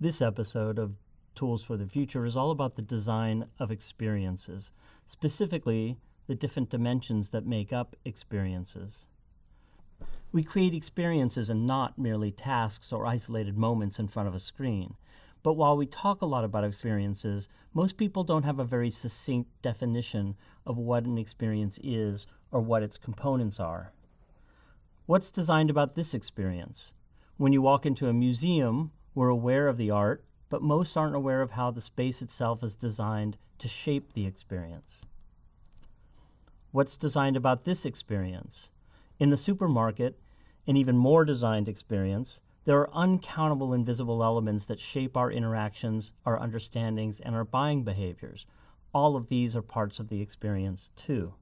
This episode of Tools for the Future is all about the design of experiences, specifically the different dimensions that make up experiences. We create experiences and not merely tasks or isolated moments in front of a screen. But while we talk a lot about experiences, most people don't have a very succinct definition of what an experience is or what its components are. What's designed about this experience? When you walk into a museum, we're aware of the art, but most aren't aware of how the space itself is designed to shape the experience. What's designed about this experience? In the supermarket, an even more designed experience, there are uncountable invisible elements that shape our interactions, our understandings, and our buying behaviors. All of these are parts of the experience, too.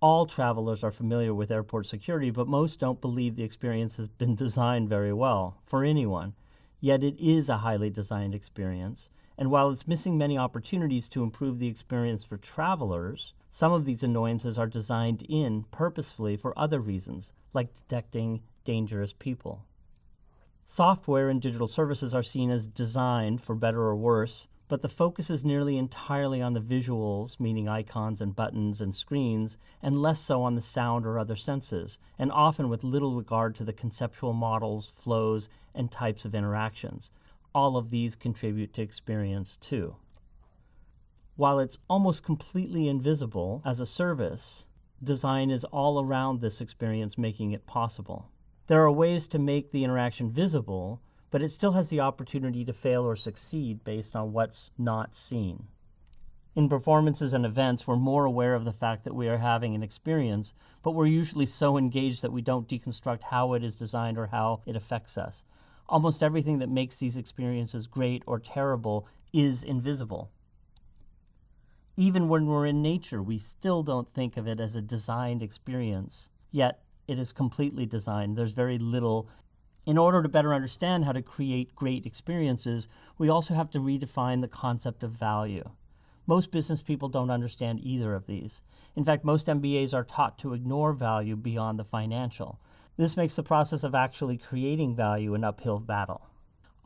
All travelers are familiar with airport security, but most don't believe the experience has been designed very well for anyone. Yet it is a highly designed experience, and while it's missing many opportunities to improve the experience for travelers, some of these annoyances are designed in purposefully for other reasons, like detecting dangerous people. Software and digital services are seen as designed for better or worse, but the focus is nearly entirely on the visuals, meaning icons and buttons and screens, and less so on the sound or other senses, and often with little regard to the conceptual models, flows, and types of interactions. All of these contribute to experience too. While it's almost completely invisible as a service, design is all around this experience, making it possible. There are ways to make the interaction visible, but it still has the opportunity to fail or succeed based on what's not seen. In performances and events, we're more aware of the fact that we are having an experience, but we're usually so engaged that we don't deconstruct how it is designed or how it affects us. Almost everything that makes these experiences great or terrible is invisible. Even when we're in nature, we still don't think of it as a designed experience, yet it is completely designed. There's very little. In order to better understand how to create great experiences, we also have to redefine the concept of value. Most business people don't understand either of these. In fact, most MBAs are taught to ignore value beyond the financial. This makes the process of actually creating value an uphill battle.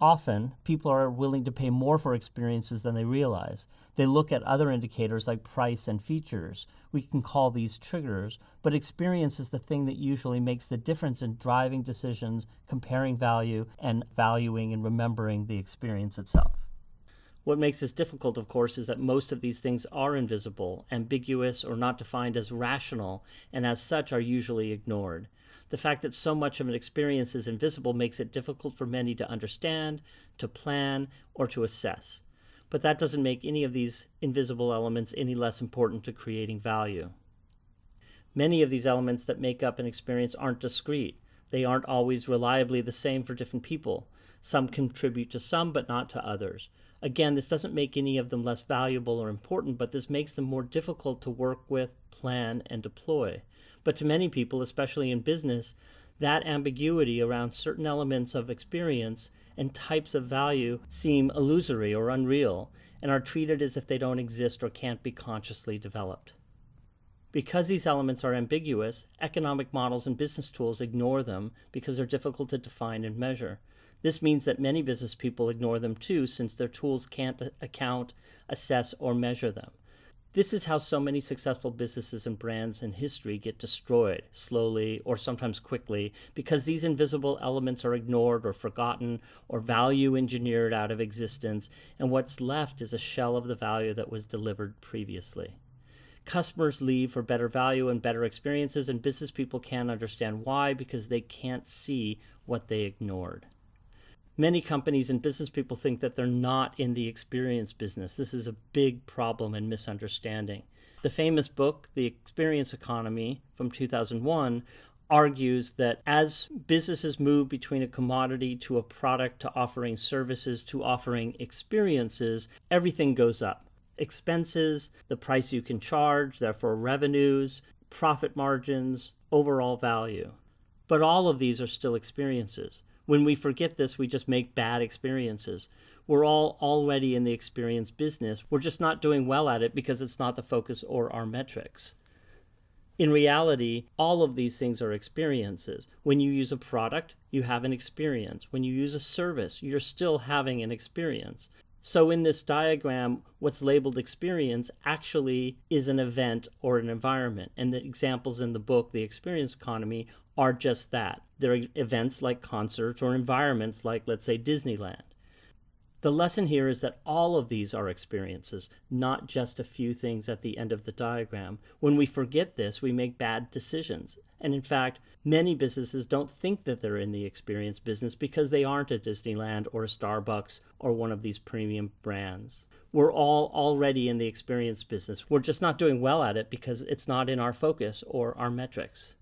Often, people are willing to pay more for experiences than they realize. They look at other indicators like price and features. We can call these triggers, but experience is the thing that usually makes the difference in driving decisions, comparing value, and valuing and remembering the experience itself. What makes this difficult, of course, is that most of these things are invisible, ambiguous, or not defined as rational, and as such are usually ignored. The fact that so much of an experience is invisible makes it difficult for many to understand, to plan, or to assess. But that doesn't make any of these invisible elements any less important to creating value. Many of these elements that make up an experience aren't discrete. They aren't always reliably the same for different people. Some contribute to some, but not to others. Again, this doesn't make any of them less valuable or important, but this makes them more difficult to work with, plan, and deploy. But to many people, especially in business, that ambiguity around certain elements of experience and types of value seem illusory or unreal, and are treated as if they don't exist or can't be consciously developed. Because these elements are ambiguous, economic models and business tools ignore them because they're difficult to define and measure. This means that many business people ignore them too, since their tools can't account, assess, or measure them. This is how so many successful businesses and brands in history get destroyed, slowly or sometimes quickly, because these invisible elements are ignored or forgotten or value engineered out of existence, and what's left is a shell of the value that was delivered previously. Customers leave for better value and better experiences, and business people can't understand why because they can't see what they ignored. Many companies and business people think that they're not in the experience business. This is a big problem and misunderstanding. The famous book, The Experience Economy, from 2001, argues that as businesses move between a commodity to a product to offering services to offering experiences, everything goes up. Expenses, the price you can charge, therefore revenues, profit margins, overall value. But all of these are still experiences. When we forget this, we just make bad experiences. We're all already in the experience business. We're just not doing well at it because it's not the focus or our metrics. In reality, all of these things are experiences. When you use a product, you have an experience. When you use a service, you're still having an experience. So in this diagram, what's labeled experience actually is an event or an environment. And the examples in the book, The Experience Economy, are just that. They're events like concerts or environments like, let's say, Disneyland. The lesson here is that all of these are experiences, not just a few things at the end of the diagram. When we forget this, we make bad decisions. And in fact, many businesses don't think that they're in the experience business because they aren't a Disneyland or a Starbucks or one of these premium brands. We're all already in the experience business. We're just not doing well at it because it's not in our focus or our metrics.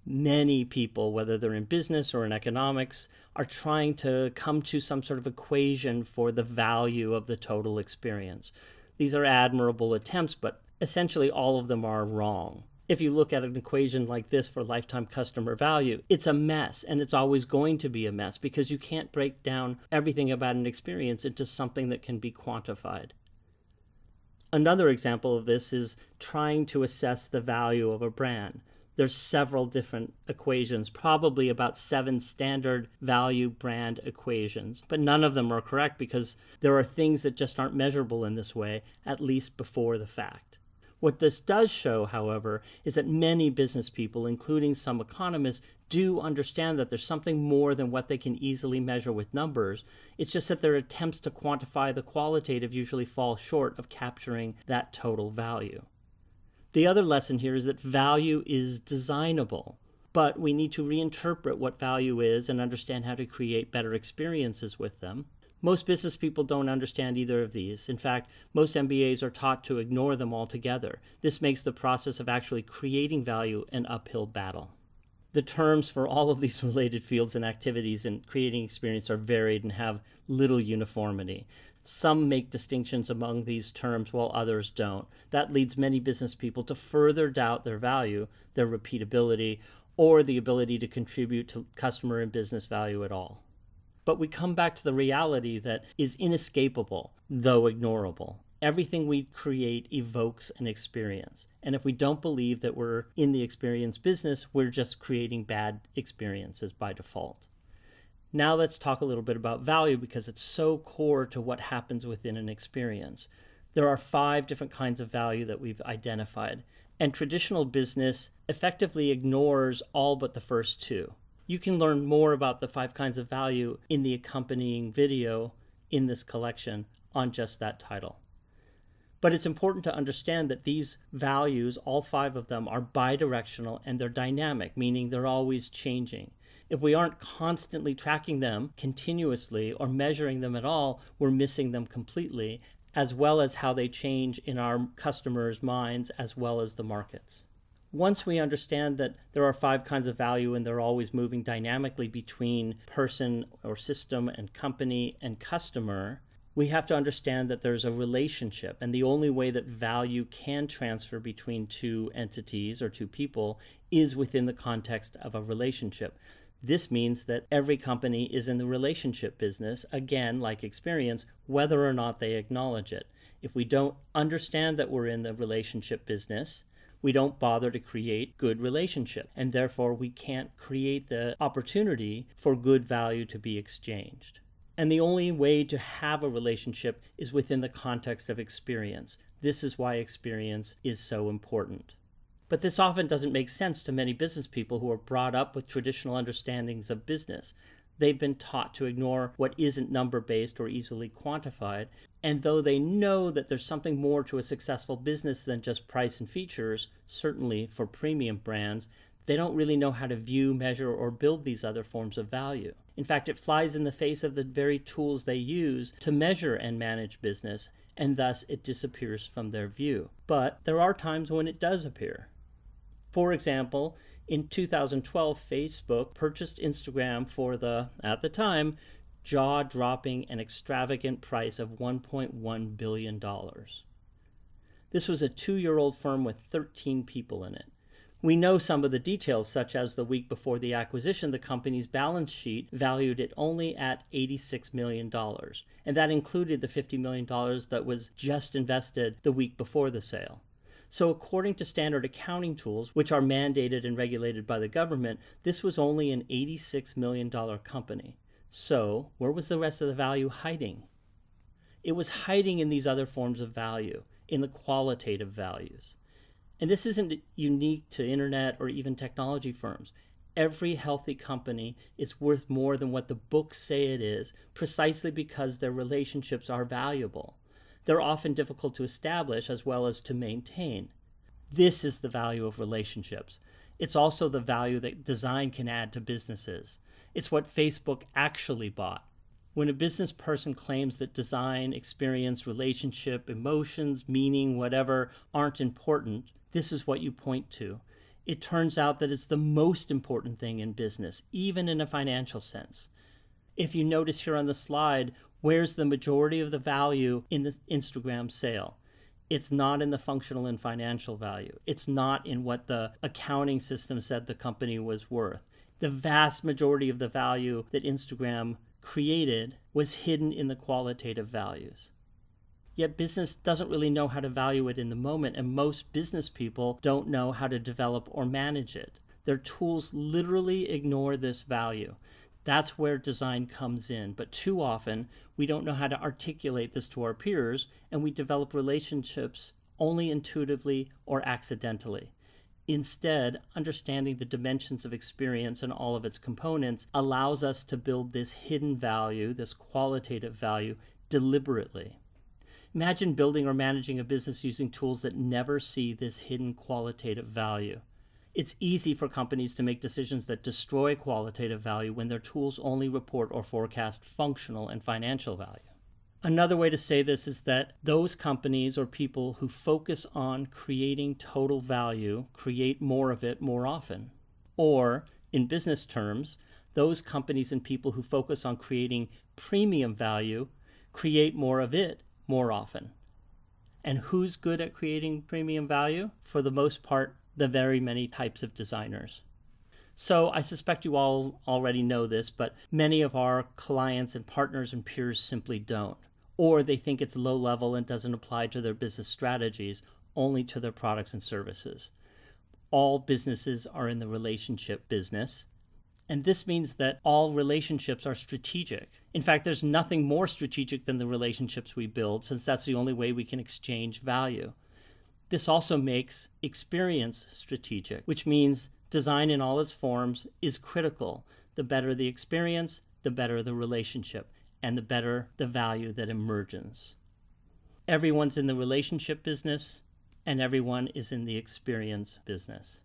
Many people, whether they're in business or in economics, are trying to come to some sort of equation for the value of the total experience. These are admirable attempts, but essentially all of them are wrong. If you look at an equation like this for lifetime customer value, it's a mess, and it's always going to be a mess because you can't break down everything about an experience into something that can be quantified. Another example of this is trying to assess the value of a brand. There's several different equations, probably about 7 standard value brand equations, but none of them are correct because there are things that just aren't measurable in this way, at least before the fact. What this does show, however, is that many business people, including some economists, do understand that there's something more than what they can easily measure with numbers. It's just that their attempts to quantify the qualitative usually fall short of capturing that total value. The other lesson here is that value is designable, but we need to reinterpret what value is and understand how to create better experiences with them. Most business people don't understand either of these. In fact, most MBAs are taught to ignore them altogether. This makes the process of actually creating value an uphill battle. The terms for all of these related fields and activities in creating experience are varied and have little uniformity. Some make distinctions among these terms while others don't. That leads many business people to further doubt their value, their repeatability, or the ability to contribute to customer and business value at all. But we come back to the reality that is inescapable, though ignorable. Everything we create evokes an experience. And if we don't believe that we're in the experience business, we're just creating bad experiences by default. Now let's talk a little bit about value because it's so core to what happens within an experience. There are 5 different kinds of value that we've identified, and traditional business effectively ignores all but the first 2. You can learn more about the 5 kinds of value in the accompanying video in this collection on just that title. But it's important to understand that these values, all 5 of them, are bidirectional and they're dynamic, meaning they're always changing. If we aren't constantly tracking them continuously or measuring them at all, we're missing them completely, as well as how they change in our customers' minds as well as the markets. Once we understand that there are 5 kinds of value and they're always moving dynamically between person or system and company and customer, we have to understand that there's a relationship, and the only way that value can transfer between 2 entities or 2 people is within the context of a relationship. This means that every company is in the relationship business, again, like experience, whether or not they acknowledge it. If we don't understand that we're in the relationship business, we don't bother to create good relationship, and therefore we can't create the opportunity for good value to be exchanged. And the only way to have a relationship is within the context of experience. This is why experience is so important. But this often doesn't make sense to many business people who are brought up with traditional understandings of business. They've been taught to ignore what isn't number-based or easily quantified, and though they know that there's something more to a successful business than just price and features, certainly for premium brands, they don't really know how to view, measure, or build these other forms of value. In fact, it flies in the face of the very tools they use to measure and manage business, and thus it disappears from their view. But there are times when it does appear. For example, in 2012, Facebook purchased Instagram for the, at the time, jaw-dropping and extravagant price of $1.1 billion. This was a 2-year-old firm with 13 people in it. We know some of the details, such as the week before the acquisition, the company's balance sheet valued it only at $86 million, and that included the $50 million that was just invested the week before the sale. So according to standard accounting tools, which are mandated and regulated by the government, this was only an $86 million company. So where was the rest of the value hiding? It was hiding in these other forms of value, in the qualitative values. And this isn't unique to internet or even technology firms. Every healthy company is worth more than what the books say it is, precisely because their relationships are valuable. They're often difficult to establish as well as to maintain. This is the value of relationships. It's also the value that design can add to businesses. It's what Facebook actually bought. When a business person claims that design, experience, relationship, emotions, meaning, whatever, aren't important, this is what you point to. It turns out that it's the most important thing in business, even in a financial sense. If you notice here on the slide, where's the majority of the value in the Instagram sale? It's not in the functional and financial value. It's not in what the accounting system said the company was worth. The vast majority of the value that Instagram created was hidden in the qualitative values. Yet business doesn't really know how to value it in the moment, and most business people don't know how to develop or manage it. Their tools literally ignore this value. That's where design comes in, but too often we don't know how to articulate this to our peers, and we develop relationships only intuitively or accidentally. Instead, understanding the dimensions of experience and all of its components allows us to build this hidden value, this qualitative value, deliberately. Imagine building or managing a business using tools that never see this hidden qualitative value. It's easy for companies to make decisions that destroy qualitative value when their tools only report or forecast functional and financial value. Another way to say this is that those companies or people who focus on creating total value create more of it more often. Or, in business terms, those companies and people who focus on creating premium value create more of it more often. And who's good at creating premium value? For the most part, the very many types of designers. So I suspect you all already know this, but many of our clients and partners and peers simply don't. Or they think it's low level and doesn't apply to their business strategies, only to their products and services. All businesses are in the relationship business, and this means that all relationships are strategic. In fact, there's nothing more strategic than the relationships we build, since that's the only way we can exchange value. This also makes experience strategic, which means design in all its forms is critical. The better the experience, the better the relationship, and the better the value that emerges. Everyone's in the relationship business, and everyone is in the experience business.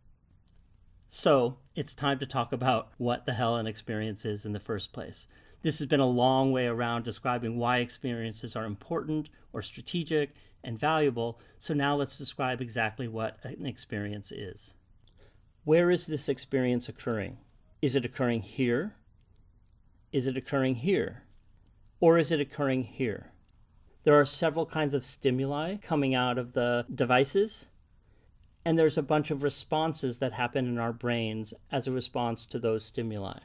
So it's time to talk about what the hell an experience is in the first place. This has been a long way around describing why experiences are important or strategic and valuable, so now let's describe exactly what an experience is. Where is this experience occurring? Is it occurring here? Is it occurring here? Or is it occurring here? There are several kinds of stimuli coming out of the devices, and there's a bunch of responses that happen in our brains as a response to those stimuli.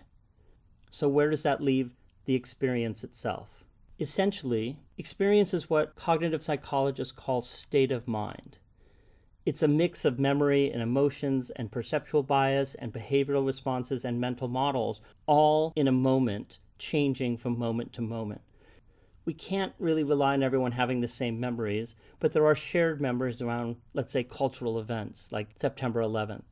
So where does that leave the experience itself? Essentially, experience is what cognitive psychologists call state of mind. It's a mix of memory and emotions and perceptual bias and behavioral responses and mental models, all in a moment, changing from moment to moment. We can't really rely on everyone having the same memories, but there are shared memories around, let's say, cultural events like September 11th.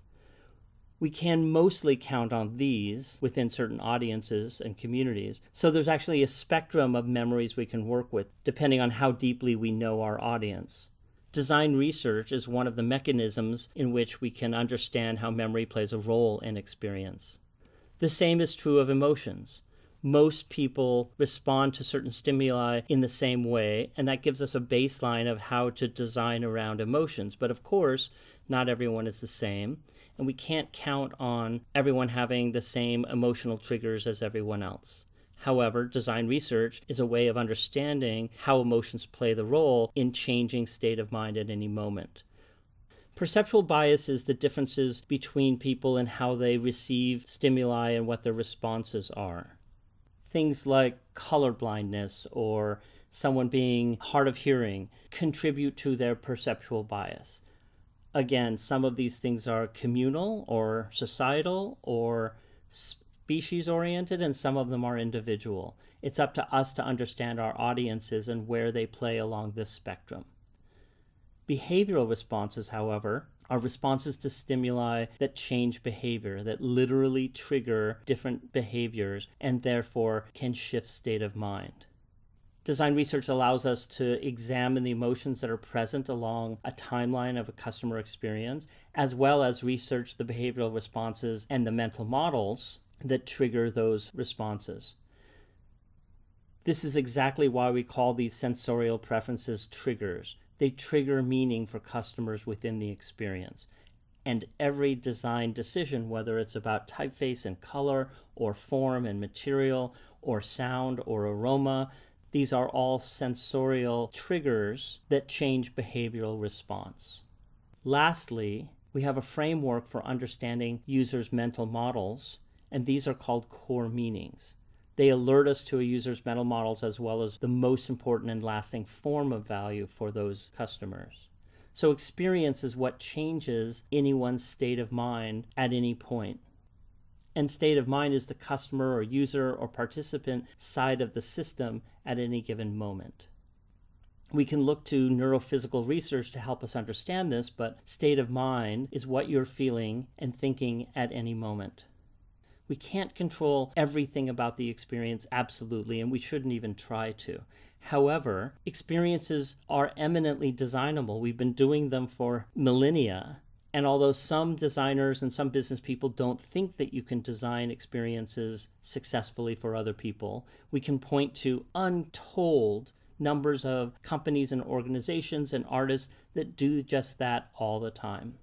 We can mostly count on these within certain audiences and communities, so there's actually a spectrum of memories we can work with, depending on how deeply we know our audience. Design research is one of the mechanisms in which we can understand how memory plays a role in experience. The same is true of emotions. Most people respond to certain stimuli in the same way, and that gives us a baseline of how to design around emotions. But of course, not everyone is the same, and we can't count on everyone having the same emotional triggers as everyone else. However, design research is a way of understanding how emotions play the role in changing state of mind at any moment. Perceptual bias is the differences between people and how they receive stimuli and what their responses are. Things like color blindness or someone being hard of hearing contribute to their perceptual bias. Again, some of these things are communal or societal or species-oriented, and some of them are individual. It's up to us to understand our audiences and where they play along this spectrum. Behavioral responses, however, are responses to stimuli that change behavior, that literally trigger different behaviors and therefore can shift state of mind. Design research allows us to examine the emotions that are present along a timeline of a customer experience, as well as research the behavioral responses and the mental models that trigger those responses. This is exactly why we call these sensorial preferences triggers. They trigger meaning for customers within the experience. And every design decision, whether it's about typeface and color, or form and material, or sound or aroma, these are all sensorial triggers that change behavioral response. Lastly, we have a framework for understanding users' mental models, and these are called core meanings. They alert us to a user's mental models as well as the most important and lasting form of value for those customers. So experience is what changes anyone's state of mind at any point. And state of mind is the customer or user or participant side of the system at any given moment. We can look to neurophysical research to help us understand this, but state of mind is what you're feeling and thinking at any moment. We can't control everything about the experience absolutely, and we shouldn't even try to. However, experiences are eminently designable. We've been doing them for millennia. And although some designers and some business people don't think that you can design experiences successfully for other people, we can point to untold numbers of companies and organizations and artists that do just that all the time.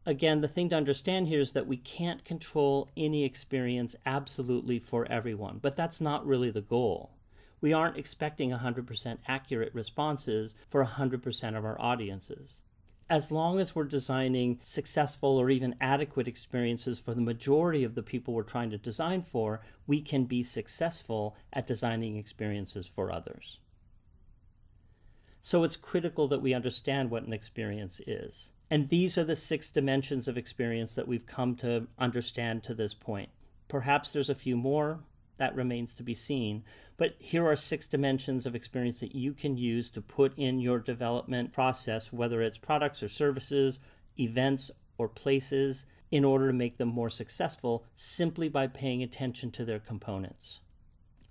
Again, the thing to understand here is that we can't control any experience absolutely for everyone, but that's not really the goal. We aren't expecting 100% accurate responses for 100% of our audiences. As long as we're designing successful or even adequate experiences for the majority of the people we're trying to design for, we can be successful at designing experiences for others. So it's critical that we understand what an experience is. And these are the 6 dimensions of experience that we've come to understand to this point. Perhaps there's a few more. That remains to be seen. But here are 6 dimensions of experience that you can use to put in your development process, whether it's products or services, events or places, in order to make them more successful simply by paying attention to their components.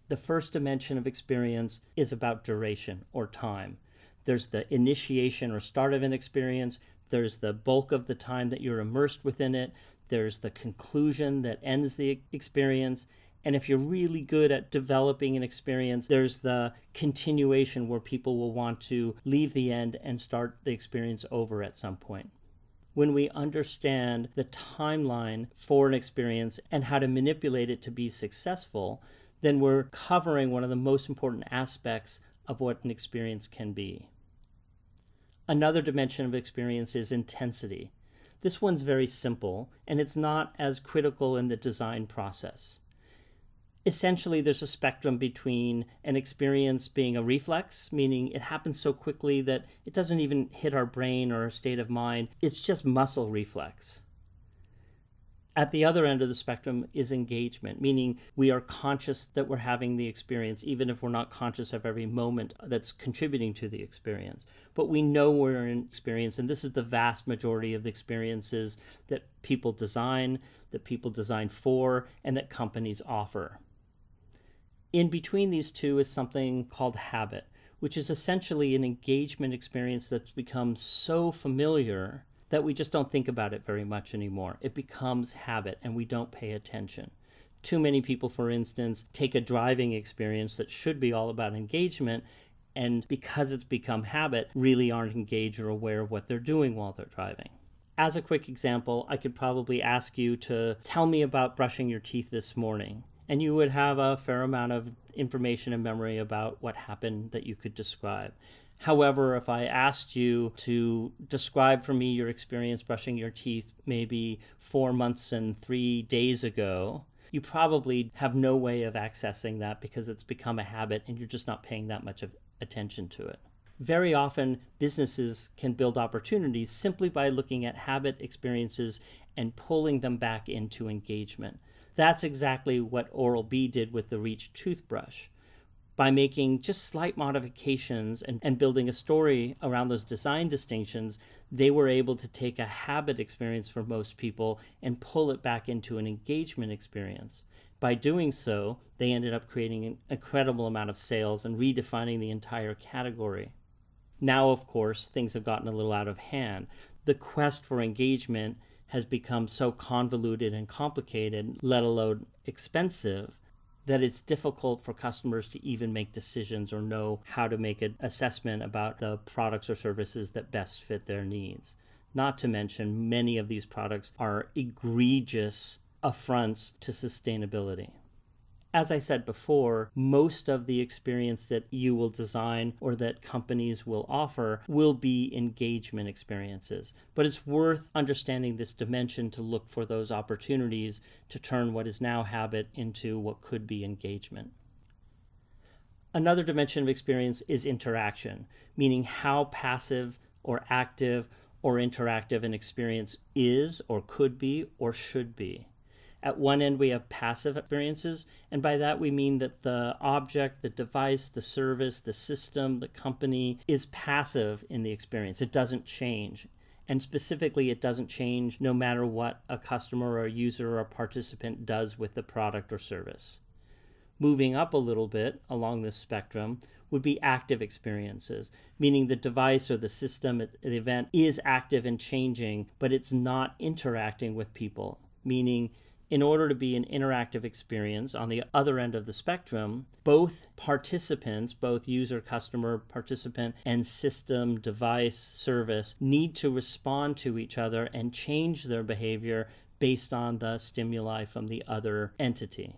The first dimension of experience is about duration or time. There's the initiation or start of an experience. There's the bulk of the time that you're immersed within it. There's the conclusion that ends the experience. And if you're really good at developing an experience, there's the continuation where people will want to leave the end and start the experience over at some point. When we understand the timeline for an experience and how to manipulate it to be successful, then we're covering one of the most important aspects of what an experience can be. Another dimension of experience is intensity. This one's very simple, and it's not as critical in the design process. Essentially, there's a spectrum between an experience being a reflex, meaning it happens so quickly that it doesn't even hit our brain or our state of mind. It's just muscle reflex. At the other end of the spectrum is engagement, meaning we are conscious that we're having the experience, even if we're not conscious of every moment that's contributing to the experience. But we know we're in experience, and this is the vast majority of the experiences that people design for, and that companies offer. In between these two is something called habit, which is essentially an engagement experience that's become so familiar that we just don't think about it very much anymore. It becomes habit and we don't pay attention. Too many people, for instance, take a driving experience that should be all about engagement, and because it's become habit, really aren't engaged or aware of what they're doing while they're driving. As a quick example, I could probably ask you to tell me about brushing your teeth this morning, and you would have a fair amount of information and memory about what happened that you could describe. However, if I asked you to describe for me your experience brushing your teeth maybe 4 months and 3 days ago, you probably have no way of accessing that because it's become a habit and you're just not paying that much of attention to it. Very often, businesses can build opportunities simply by looking at habit experiences and pulling them back into engagement. That's exactly what Oral-B did with the Reach toothbrush. By making just slight modifications and building a story around those design distinctions, they were able to take a habit experience for most people and pull it back into an engagement experience. By doing so, they ended up creating an incredible amount of sales and redefining the entire category. Now, of course, things have gotten a little out of hand. The quest for engagement has become so convoluted and complicated, let alone expensive, that it's difficult for customers to even make decisions or know how to make an assessment about the products or services that best fit their needs. Not to mention, many of these products are egregious affronts to sustainability. As I said before, most of the experience that you will design or that companies will offer will be engagement experiences. But it's worth understanding this dimension to look for those opportunities to turn what is now habit into what could be engagement. Another dimension of experience is interaction, meaning how passive or active or interactive an experience is or could be or should be. At one end, we have passive experiences, and by that we mean that the object, the device, the service, the system, the company is passive in the experience. It doesn't change. And specifically, it doesn't change no matter what a customer or a user or a participant does with the product or service. Moving up a little bit along this spectrum would be active experiences, meaning the device or the system, the event is active and changing, but it's not interacting with people, meaning in order to be an interactive experience on the other end of the spectrum, both participants, both user, customer, participant, and system, device, service, need to respond to each other and change their behavior based on the stimuli from the other entity.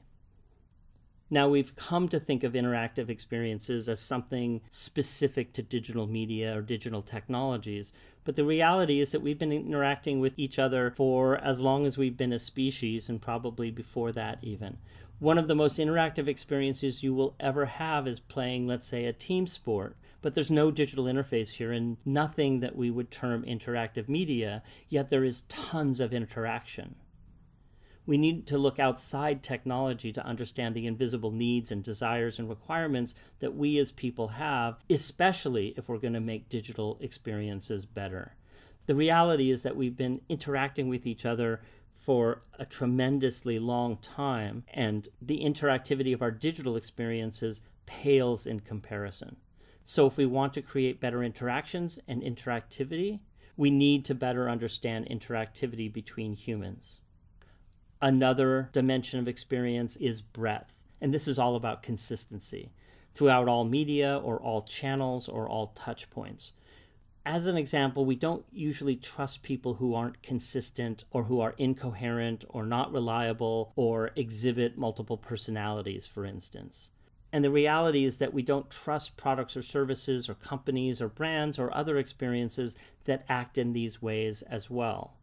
Now, we've come to think of interactive experiences as something specific to digital media or digital technologies, but the reality is that we've been interacting with each other for as long as we've been a species, and probably before that even. One of the most interactive experiences you will ever have is playing, let's say, a team sport, but there's no digital interface here and nothing that we would term interactive media, yet there is tons of interaction. We need to look outside technology to understand the invisible needs and desires and requirements that we as people have, especially if we're going to make digital experiences better. The reality is that we've been interacting with each other for a tremendously long time, and the interactivity of our digital experiences pales in comparison. So if we want to create better interactions and interactivity, we need to better understand interactivity between humans. Another dimension of experience is breadth, and this is all about consistency throughout all media or all channels or all touch points. As an example, we don't usually trust people who aren't consistent or who are incoherent or not reliable or exhibit multiple personalities, for instance. And the reality is that we don't trust products or services or companies or brands or other experiences that act in these ways as well.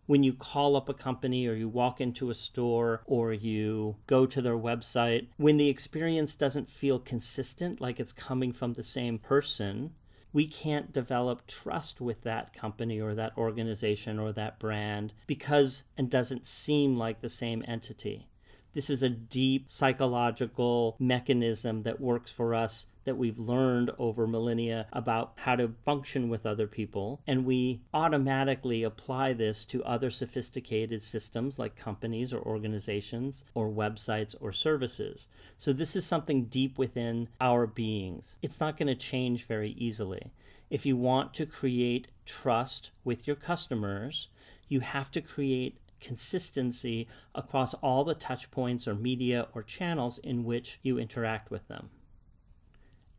When you call up a company or you walk into a store or you go to their website, when the experience doesn't feel consistent, like it's coming from the same person, we can't develop trust with that company or that organization or that brand because it doesn't seem like the same entity. This is a deep psychological mechanism that works for us, that we've learned over millennia about how to function with other people, and we automatically apply this to other sophisticated systems like companies or organizations or websites or services. So this is something deep within our beings. It's not going to change very easily. If you want to create trust with your customers, you have to create consistency across all the touch points or media or channels in which you interact with them.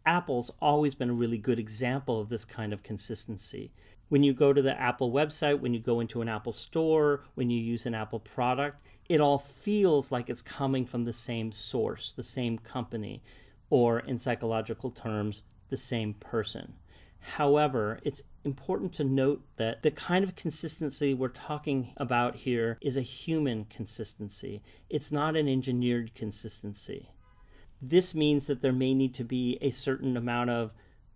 Apple's always been a really good example of this kind of consistency. When you go to the Apple website, when you go into an Apple store, when you use an Apple product, it all feels like it's coming from the same source, the same company, or in psychological terms, the same person. However, it's important to note that the kind of consistency we're talking about here is a human consistency. It's not an engineered consistency. This means that there may need to be a certain amount of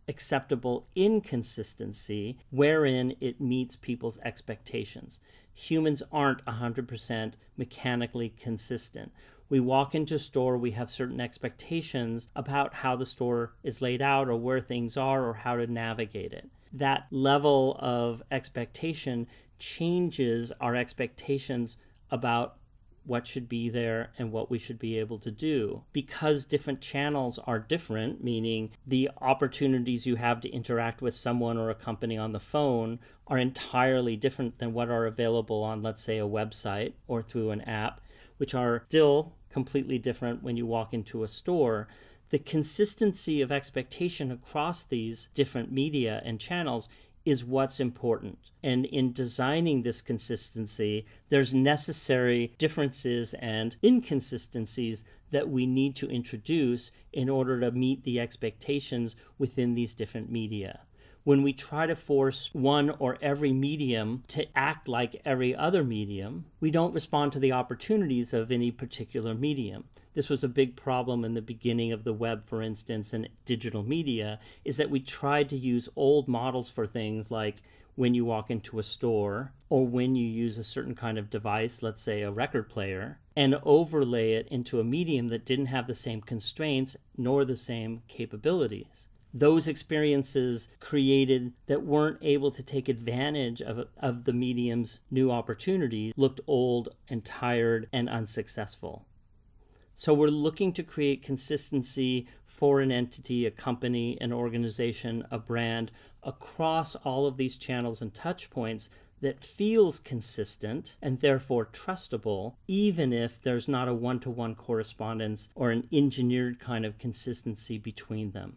acceptable inconsistency wherein it meets people's expectations. Humans aren't 100% mechanically consistent. We walk into a store, we have certain expectations about how the store is laid out or where things are or how to navigate it. That level of expectation changes our expectations about what should be there and what we should be able to do. Because different channels are different, meaning the opportunities you have to interact with someone or a company on the phone are entirely different than what are available on, let's say, a website or through an app, which are still completely different when you walk into a store. The consistency of expectation across these different media and channels is what's important. And in designing this consistency, there's necessary differences and inconsistencies that we need to introduce in order to meet the expectations within these different media. When we try to force one or every medium to act like every other medium, we don't respond to the opportunities of any particular medium. This was a big problem in the beginning of the web, for instance, and digital media, is that we tried to use old models for things like when you walk into a store or when you use a certain kind of device, let's say a record player, and overlay it into a medium that didn't have the same constraints nor the same capabilities. Those experiences created that weren't able to take advantage of the medium's new opportunities looked old and tired and unsuccessful. So we're looking to create consistency for an entity, a company, an organization, a brand across all of these channels and touch points that feels consistent and therefore trustable, even if there's not a one-to-one correspondence or an engineered kind of consistency between them.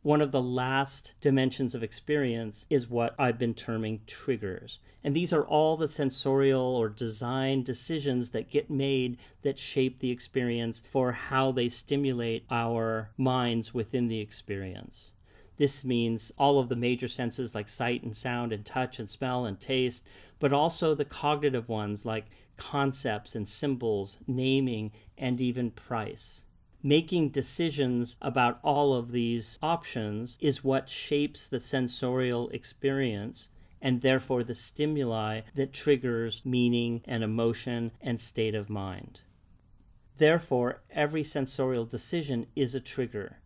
One of the last dimensions of experience is what I've been terming triggers. And these are all the sensorial or design decisions that get made that shape the experience for how they stimulate our minds within the experience. This means all of the major senses like sight and sound and touch and smell and taste, but also the cognitive ones like concepts and symbols, naming, and even price. Making decisions about all of these options is what shapes the sensorial experience and therefore the stimuli that triggers meaning and emotion and state of mind. Therefore, every sensorial decision is a trigger.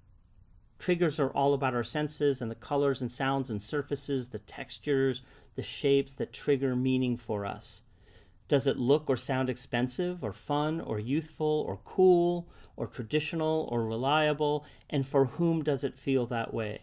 Triggers are all about our senses and the colors and sounds and surfaces, the textures, the shapes that trigger meaning for us. Does it look or sound expensive or fun or youthful or cool or traditional or reliable? And for whom does it feel that way?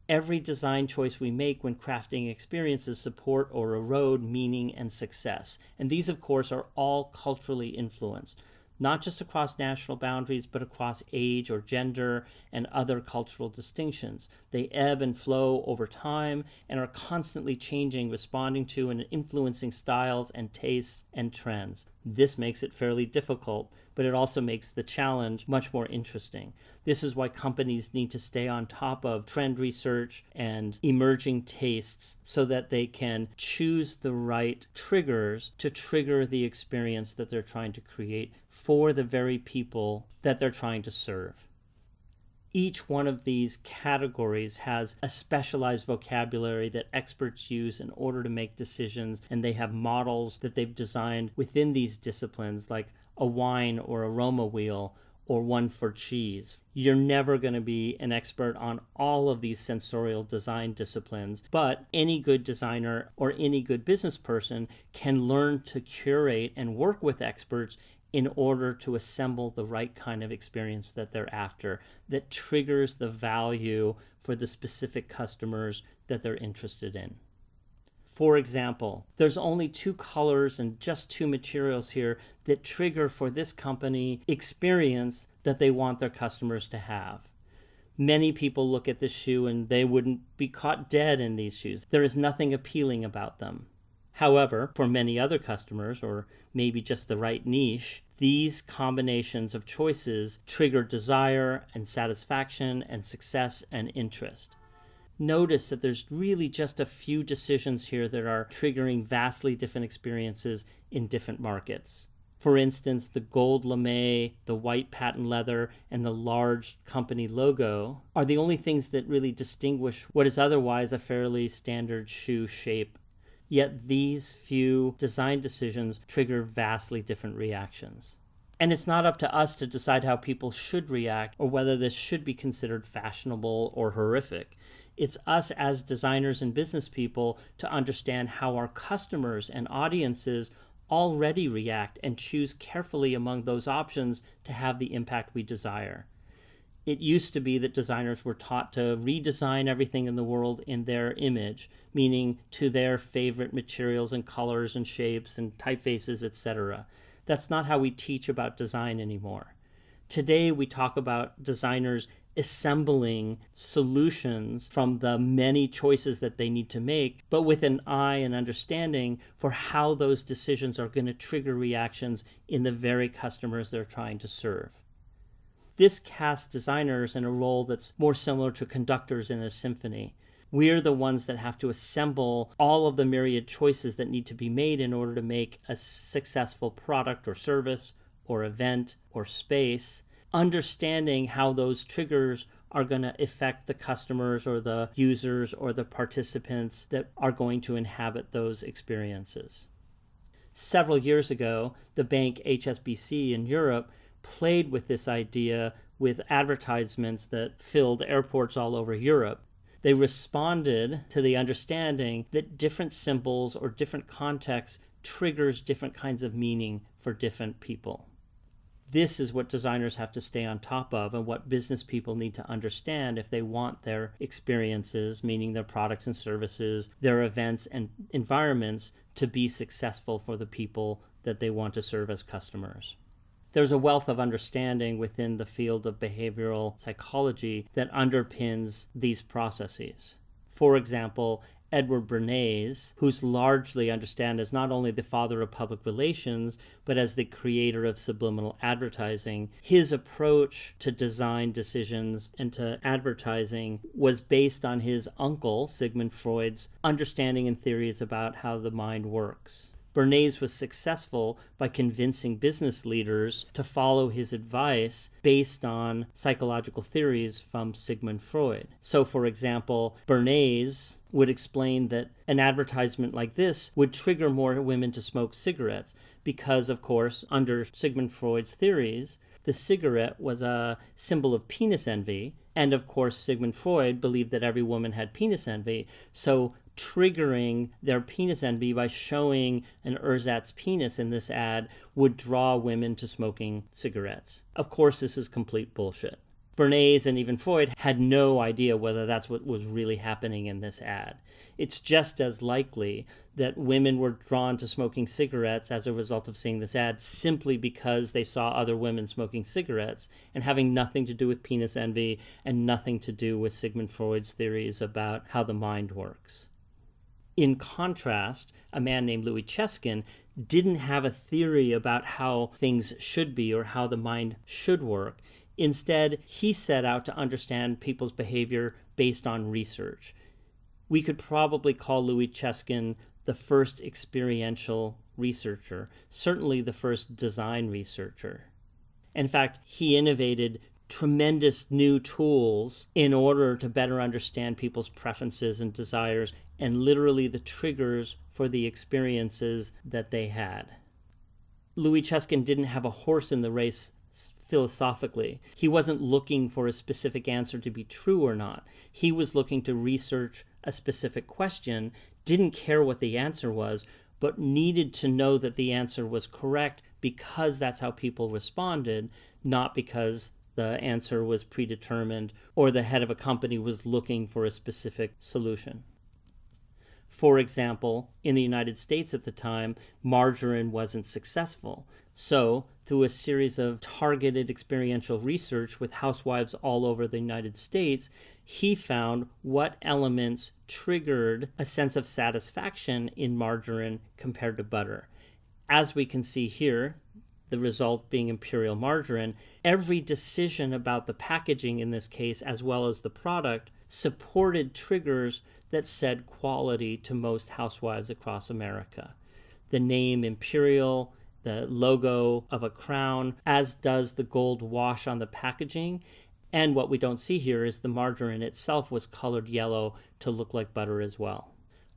Every design choice we make when crafting experiences support or erode meaning and success. And these, of course, are all culturally influenced, not just across national boundaries, but across age or gender and other cultural distinctions. They ebb and flow over time and are constantly changing, responding to and influencing styles and tastes and trends. This makes it fairly difficult, but it also makes the challenge much more interesting. This is why companies need to stay on top of trend research and emerging tastes so that they can choose the right triggers to trigger the experience that they're trying to create for the very people that they're trying to serve. Each one of these categories has a specialized vocabulary that experts use in order to make decisions, and they have models that they've designed within these disciplines, like a wine or aroma wheel or one for cheese. You're never going to be an expert on all of these sensorial design disciplines, but any good designer or any good business person can learn to curate and work with experts in order to assemble the right kind of experience that they're after, that triggers the value for the specific customers that they're interested in. For example, there's only 2 colors and just 2 materials here that trigger for this company experience that they want their customers to have. Many people look at this shoe and they wouldn't be caught dead in these shoes. There is nothing appealing about them. However, for many other customers, or maybe just the right niche, these combinations of choices trigger desire and satisfaction and success and interest. Notice that there's really just a few decisions here that are triggering vastly different experiences in different markets. For instance, the gold lame, the white patent leather, and the large company logo are the only things that really distinguish what is otherwise a fairly standard shoe shape. Yet these few design decisions trigger vastly different reactions. And it's not up to us to decide how people should react or whether this should be considered fashionable or horrific. It's us as designers and business people to understand how our customers and audiences already react and choose carefully among those options to have the impact we desire. It used to be that designers were taught to redesign everything in the world in their image, meaning to their favorite materials and colors and shapes and typefaces, etc. That's not how we teach about design anymore. Today we talk about designers assembling solutions from the many choices that they need to make, but with an eye and understanding for how those decisions are going to trigger reactions in the very customers they're trying to serve. This casts designers in a role that's more similar to conductors in a symphony. We're the ones that have to assemble all of the myriad choices that need to be made in order to make a successful product or service or event or space, understanding how those triggers are going to affect the customers or the users or the participants that are going to inhabit those experiences. Several years ago, the bank HSBC in Europe played with this idea with advertisements that filled airports all over Europe. They responded to the understanding that different symbols or different contexts triggers different kinds of meaning for different people. This is what designers have to stay on top of and what business people need to understand if they want their experiences, meaning their products and services, their events and environments, to be successful for the people that they want to serve as customers. There's a wealth of understanding within the field of behavioral psychology that underpins these processes. For example, Edward Bernays, who's largely understood as not only the father of public relations, but as the creator of subliminal advertising, his approach to design decisions and to advertising was based on his uncle, Sigmund Freud's, understanding and theories about how the mind works. Bernays was successful by convincing business leaders to follow his advice based on psychological theories from Sigmund Freud. So, for example, Bernays would explain that an advertisement like this would trigger more women to smoke cigarettes because, of course, under Sigmund Freud's theories, the cigarette was a symbol of penis envy, and of course Sigmund Freud believed that every woman had penis envy, so triggering their penis envy by showing an ersatz penis in this ad would draw women to smoking cigarettes. Of course, this is complete bullshit. Bernays and even Freud had no idea whether that's what was really happening in this ad. It's just as likely that women were drawn to smoking cigarettes as a result of seeing this ad simply because they saw other women smoking cigarettes and having nothing to do with penis envy and nothing to do with Sigmund Freud's theories about how the mind works. In contrast, a man named Louis Cheskin didn't have a theory about how things should be or how the mind should work. Instead, he set out to understand people's behavior based on research. We could probably call Louis Cheskin the first experiential researcher, certainly the first design researcher. In fact, he innovated tremendous new tools in order to better understand people's preferences and desires and literally the triggers for the experiences that they had. Louis Cheskin didn't have a horse in the race philosophically. He wasn't looking for a specific answer to be true or not. He was looking to research a specific question, didn't care what the answer was, but needed to know that the answer was correct because that's how people responded, not because the answer was predetermined or the head of a company was looking for a specific solution. For example, in the United States at the time, margarine wasn't successful. So, through a series of targeted experiential research with housewives all over the United States, he found what elements triggered a sense of satisfaction in margarine compared to butter. As we can see here, the result being Imperial Margarine, every decision about the packaging in this case, as well as the product, supported triggers that said quality to most housewives across America. The name Imperial, the logo of a crown, as does the gold wash on the packaging. And what we don't see here is the margarine itself was colored yellow to look like butter as well.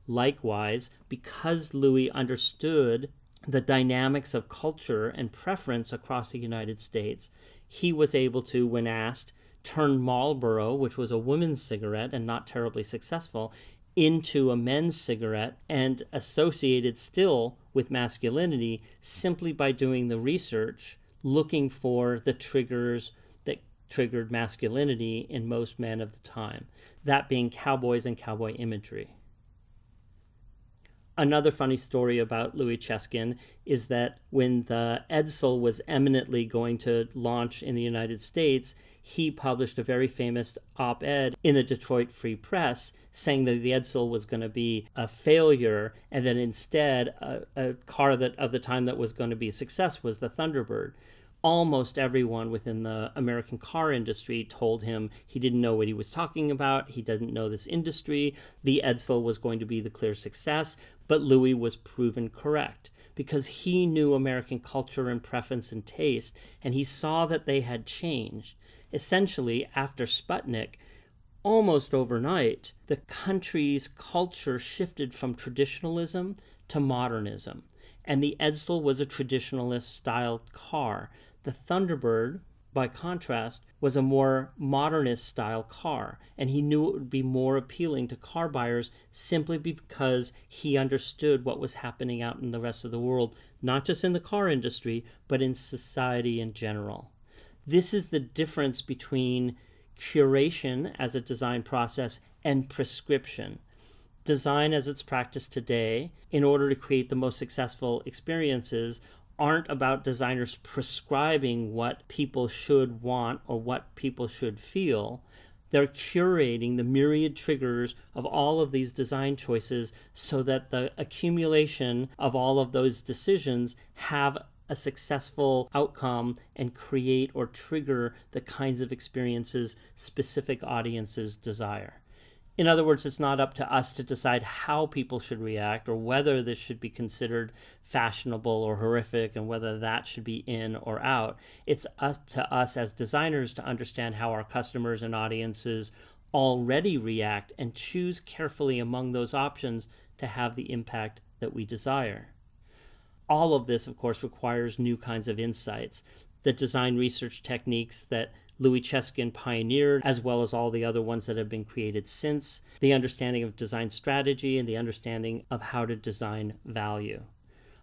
Likewise, because Louis understood the dynamics of culture and preference across the United States, he was able to, when asked, turn Marlboro, which was a women's cigarette and not terribly successful, into a men's cigarette and associated still with masculinity simply by doing the research, looking for the triggers that triggered masculinity in most men of the time, that being cowboys and cowboy imagery. Another funny story about Louis Cheskin is that when the Edsel was eminently going to launch in the United States, he published a very famous op-ed in the Detroit Free Press saying that the Edsel was going to be a failure, and that instead a car that of the time that was going to be a success was the Thunderbird. Almost everyone within the American car industry told him he didn't know what he was talking about, he didn't know this industry, the Edsel was going to be the clear success, but Louis was proven correct because he knew American culture and preference and taste, and he saw that they had changed. Essentially, after Sputnik, almost overnight, the country's culture shifted from traditionalism to modernism, and the Edsel was a traditionalist-styled car. The Thunderbird, by contrast, was a more modernist-style car, and he knew it would be more appealing to car buyers simply because he understood what was happening out in the rest of the world, not just in the car industry, but in society in general. This is the difference between curation as a design process and prescription. Design as it's practiced today, in order to create the most successful experiences, aren't about designers prescribing what people should want or what people should feel. They're curating the myriad triggers of all of these design choices so that the accumulation of all of those decisions have a successful outcome and create or trigger the kinds of experiences specific audiences desire. In other words, it's not up to us to decide how people should react or whether this should be considered fashionable or horrific and whether that should be in or out. It's up to us as designers to understand how our customers and audiences already react and choose carefully among those options to have the impact that we desire. All of this, of course, requires new kinds of insights. The design research techniques that Louis Cheskin pioneered, as well as all the other ones that have been created since, the understanding of design strategy, and the understanding of how to design value.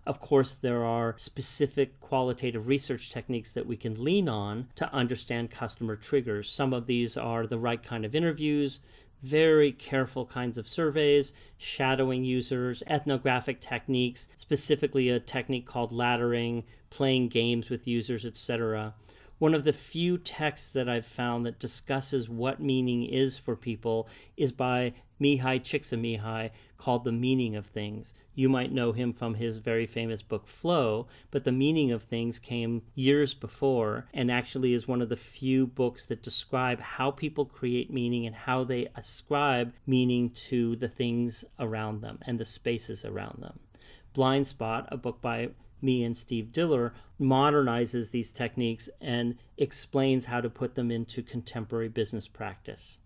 Of course, there are specific qualitative research techniques that we can lean on to understand customer triggers. Some of these are the right kind of interviews, very careful kinds of surveys, shadowing users, ethnographic techniques, specifically a technique called laddering, playing games with users, etc. One of the few texts that I've found that discusses what meaning is for people is by Mihai Csikszentmihalyi, called The Meaning of Things. You might know him from his very famous book Flow, but The Meaning of Things came years before and actually is one of the few books that describe how people create meaning and how they ascribe meaning to the things around them and the spaces around them. Blind Spot, a book by me and Steve Diller, modernizes these techniques and explains how to put them into contemporary business practice.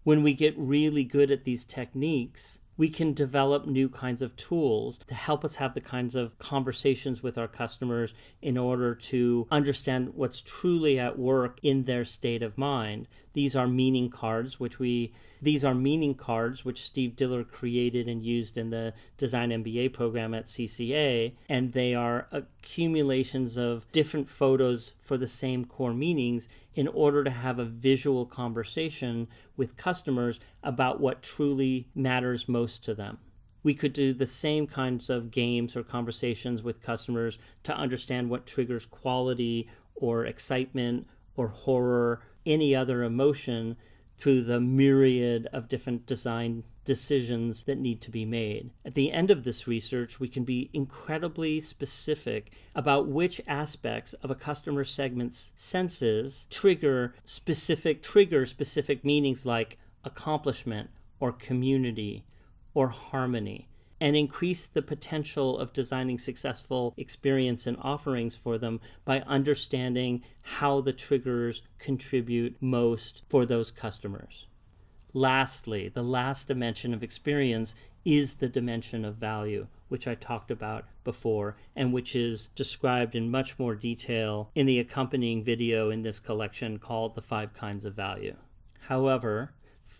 When we get really good at these techniques, we can develop new kinds of tools to help us have the kinds of conversations with our customers in order to understand what's truly at work in their state of mind. These are meaning cards, which Steve Diller created and used in the Design MBA program at CCA, and they are accumulations of different photos for the same core meanings in order to have a visual conversation with customers about what truly matters most to them. We could do the same kinds of games or conversations with customers to understand what triggers quality or excitement or horror, any other emotion, through the myriad of different design decisions that need to be made. At the end of this research, we can be incredibly specific about which aspects of a customer segment's senses trigger specific meanings like accomplishment or community or harmony. and increase the potential of designing successful experience and offerings for them by understanding how the triggers contribute most for those customers. Lastly, the last dimension of experience is the dimension of value, which I talked about before, and which is described in much more detail in the accompanying video in this collection called The 5 Kinds of Value. However,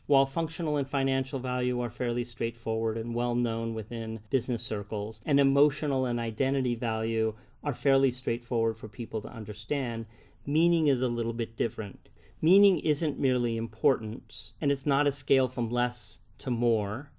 while functional and financial value are fairly straightforward and well known within business circles, and emotional and identity value are fairly straightforward for people to understand, meaning is a little bit different. Meaning isn't merely importance, and it's not a scale from less to more.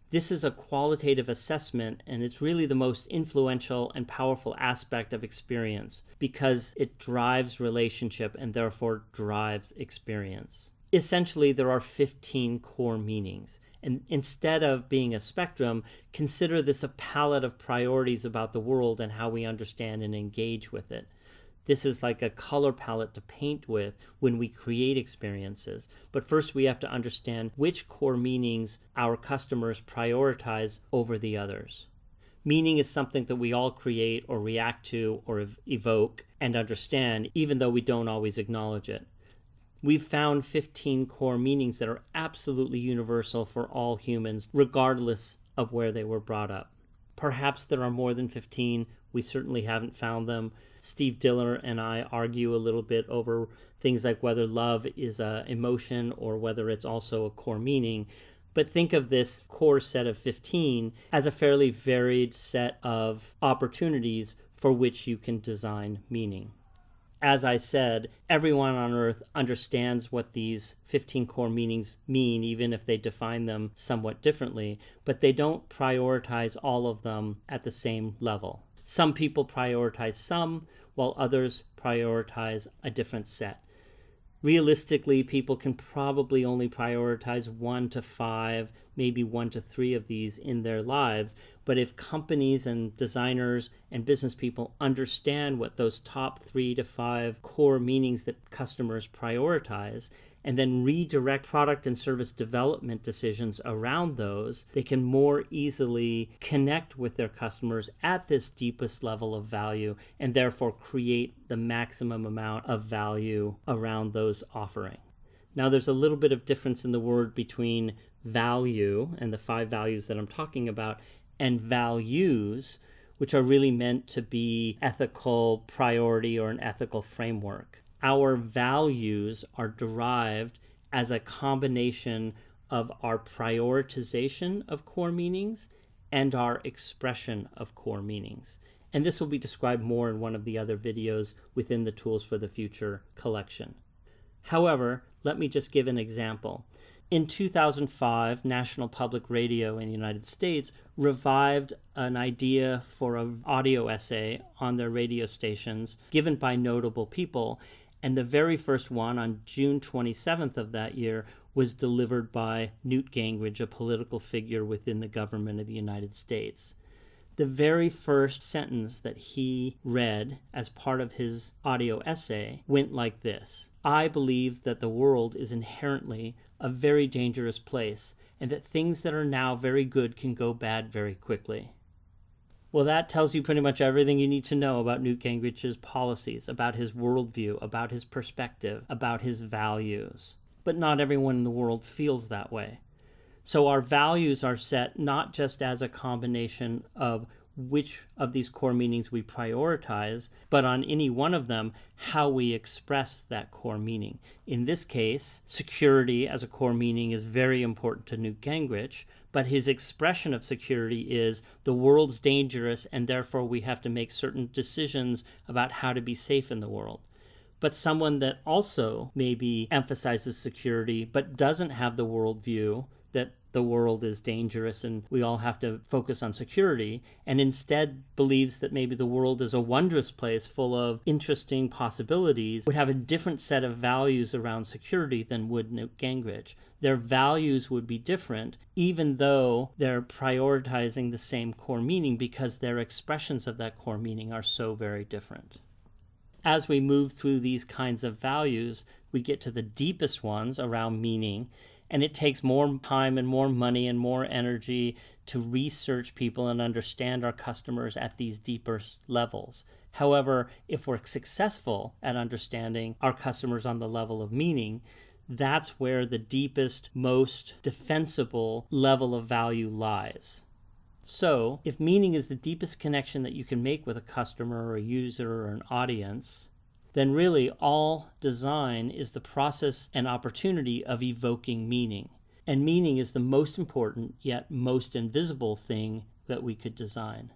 This is a qualitative assessment, and it's really the most influential and powerful aspect of experience because it drives relationship and therefore drives experience. Essentially, there are 15 core meanings. And instead of being a spectrum, consider this a palette of priorities about the world and how we understand and engage with it. This is like a color palette to paint with when we create experiences. But first we have to understand which core meanings our customers prioritize over the others. Meaning is something that we all create or react to or evoke and understand, even though we don't always acknowledge it. We've found 15 core meanings that are absolutely universal for all humans, regardless of where they were brought up. Perhaps there are more than 15. We certainly haven't found them. Steve Diller and I argue a little bit over things like whether love is an emotion or whether it's also a core meaning. But think of this core set of 15 as a fairly varied set of opportunities for which you can design meaning. As I said, everyone on Earth understands what these 15 core meanings mean, even if they define them somewhat differently, but they don't prioritize all of them at the same level. Some people prioritize some, while others prioritize a different set. Realistically, people can probably only prioritize 1 to 5, maybe 1 to 3 of these in their lives. But if companies and designers and business people understand what those top 3 to 5 core meanings that customers prioritize, and then redirect product and service development decisions around those, they can more easily connect with their customers at this deepest level of value and therefore create the maximum amount of value around those offerings. Now, there's a little bit of difference in the word between value and the 5 values that I'm talking about and values, which are really meant to be ethical priority or an ethical framework. Our values are derived as a combination of our prioritization of core meanings and our expression of core meanings. And this will be described more in one of the other videos within the Tools for the Future collection. However, let me just give an example. In 2005, National Public Radio in the United States revived an idea for an audio essay on their radio stations given by notable people. And the very first one on June 27th of that year was delivered by Newt Gingrich, a political figure within the government of the United States. The very first sentence that he read as part of his audio essay went like this: "I believe that the world is inherently a very dangerous place, and that things that are now very good can go bad very quickly." Well, that tells you pretty much everything you need to know about Newt Gingrich's policies, about his worldview, about his perspective, about his values. But not everyone in the world feels that way. So our values are set not just as a combination of which of these core meanings we prioritize, but on any one of them, how we express that core meaning. In this case, security as a core meaning is very important to Newt Gingrich, but his expression of security is the world's dangerous and therefore we have to make certain decisions about how to be safe in the world. But someone that also maybe emphasizes security but doesn't have the worldview that the world is dangerous and we all have to focus on security, and instead believes that maybe the world is a wondrous place full of interesting possibilities, would have a different set of values around security than would Newt Gingrich. Their values would be different, even though they're prioritizing the same core meaning, because their expressions of that core meaning are so very different. As we move through these kinds of values, we get to the deepest ones around meaning, And it takes more time and more money and more energy to research people and understand our customers at these deeper levels. However, if we're successful at understanding our customers on the level of meaning, that's where the deepest, most defensible level of value lies. So, if meaning is the deepest connection that you can make with a customer or a user or an audience, then really all design is the process and opportunity of evoking meaning. And meaning is the most important yet most invisible thing that we could design.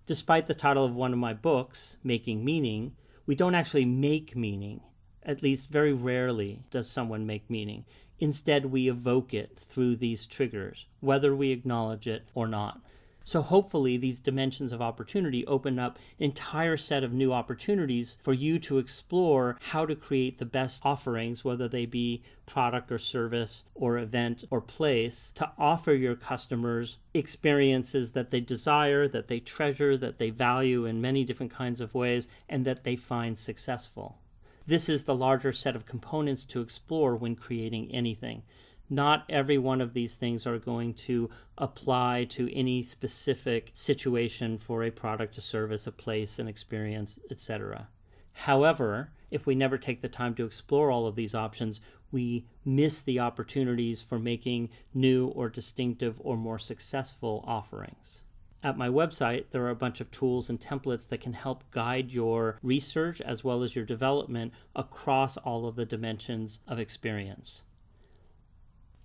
Despite the title of one of my books, Making Meaning, we don't actually make meaning. At least very rarely does someone make meaning. Instead, we evoke it through these triggers, whether we acknowledge it or not. So hopefully these dimensions of opportunity open up an entire set of new opportunities for you to explore how to create the best offerings, whether they be product or service or event or place, to offer your customers experiences that they desire, that they treasure, that they value in many different kinds of ways, and that they find successful. This is the larger set of components to explore when creating anything. Not every one of these things are going to apply to any specific situation for a product, a service, a place, an experience, etc. However, if we never take the time to explore all of these options, we miss the opportunities for making new or distinctive or more successful offerings. At my website, there are a bunch of tools and templates that can help guide your research as well as your development across all of the dimensions of experience.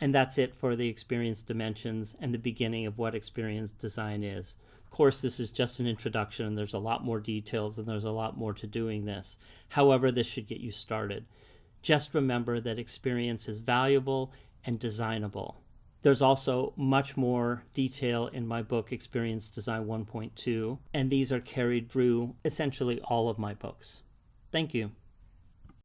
And that's it for the experience dimensions and the beginning of what experience design is. Of course, this is just an introduction, and there's a lot more details and there's a lot more to doing this. However, this should get you started. Just remember that experience is valuable and designable. There's also much more detail in my book, Experience Design 1.2, and these are carried through essentially all of my books. Thank you.